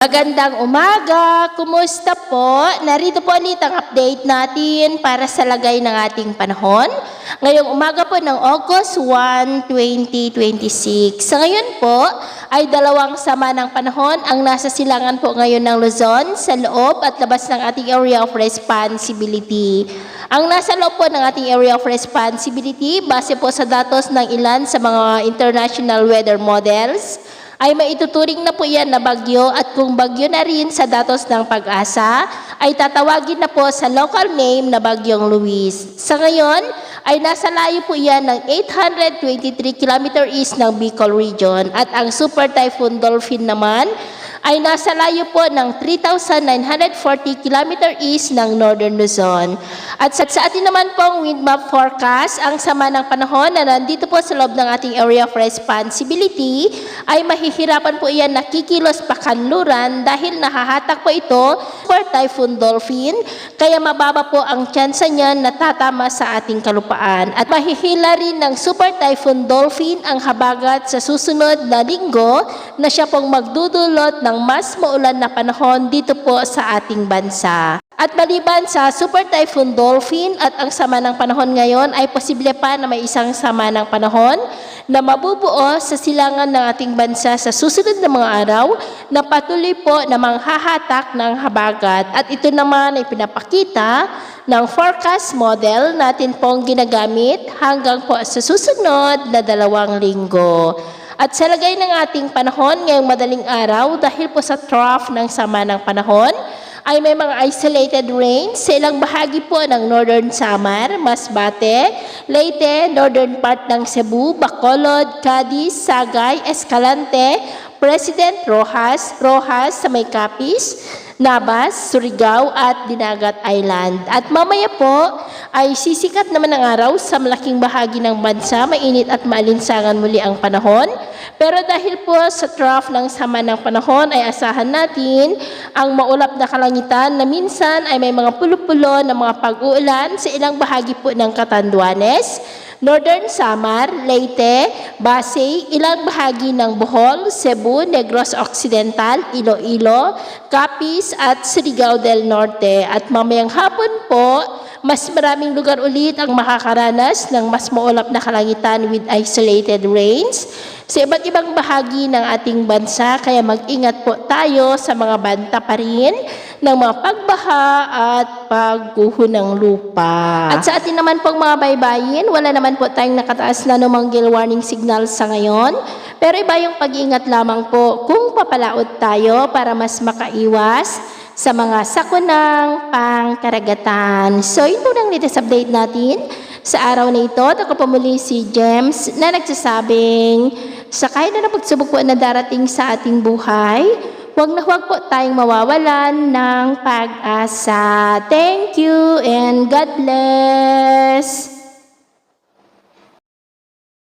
Magandang umaga! Kumusta po? Narito po ulit ang update natin para sa lagay ng ating panahon. Ngayong umaga po ng August 1, 2026. Sa ngayon po ay dalawang sama ng panahon ang nasa silangan po ngayon ng Luzon sa loob at labas ng ating area of responsibility. Ang nasa loob po ng ating area of responsibility base po sa datos ng ilan sa mga international weather models ay maituturing na po yan na bagyo at kung bagyo na rin sa datos ng Pag-asa, ay tatawagin na po sa local name na Bagyong Luis. Sa ngayon, ay nasa layo po yan ng 823 km east ng Bicol Region at ang Super Typhoon Dolphin naman ay nasa layo po ng 3,940 km east ng Northern Luzon. At sa atin naman pong wind map forecast, ang sama ng panahon na nandito po sa loob ng ating area of responsibility ay mahihirapan po iyan na kikilos pakanluran dahil nahahatak po ito for Typhoon Dolphin, kaya mababa po ang tsansa niyan na tatama sa ating kalupaan. At mahihila rin ng Super Typhoon Dolphin ang habagat sa susunod na linggo na siya pong magdudulot ng mas maulan na panahon dito po sa ating bansa. At maliban sa Super Typhoon Dolphin at ang sama ng panahon ngayon ay posible pa na may isang sama ng panahon na mabubuo sa silangan ng ating bansa sa susunod na mga araw na patuloy po na manghahatak ng habagat. At ito naman ay pinapakita ng forecast model natin pong ginagamit hanggang po sa susunod na 2 linggo. At sa lagay ng ating panahon ngayong madaling araw dahil po sa trough ng sama ng panahon, ay may mga isolated rain sa ilang bahagi po ng Northern Samar, Masbate, Leyte, northern part ng Cebu, Bacolod, Cadiz, Sagay, Escalante, President Roxas sa may Capiz, Navas, Surigao at Dinagat Island. At mamaya po ay sisikat naman ang araw sa malaking bahagi ng bansa, mainit at maalinsangan muli ang panahon. Pero dahil po sa trough ng sama ng panahon ay asahan natin ang maulap na kalangitan na minsan ay may mga pulo-pulo na mga pag-uulan sa ilang bahagi po ng Catanduanes, Northern Samar, Leyte, Pasay, ilang bahagi ng Bohol, Cebu, Negros Occidental, Iloilo, Capiz at Surigao del Norte. At mamayang hapon po, mas maraming lugar ulit ang makakaranas ng mas maulap na kalangitan with isolated rains sa iba't ibang bahagi ng ating bansa, kaya mag-ingat po tayo sa mga banta pa rin ng mga pagbaha at pagguho ng lupa. At sa atin naman pong mga baybayin, wala naman po tayong nakataas na anumang gale warning signal sa ngayon, pero iba yung pag-iingat lamang po kung papalaot tayo para mas makaiwas sa mga sakunang pangkaragatan. So, yun po lang latest update natin sa araw na ito. Ako po muli si James na nagsasabing sakay na pagsubok po na darating sa ating buhay, huwag na huwag po tayong mawawalan ng pag-asa. Thank you and God bless!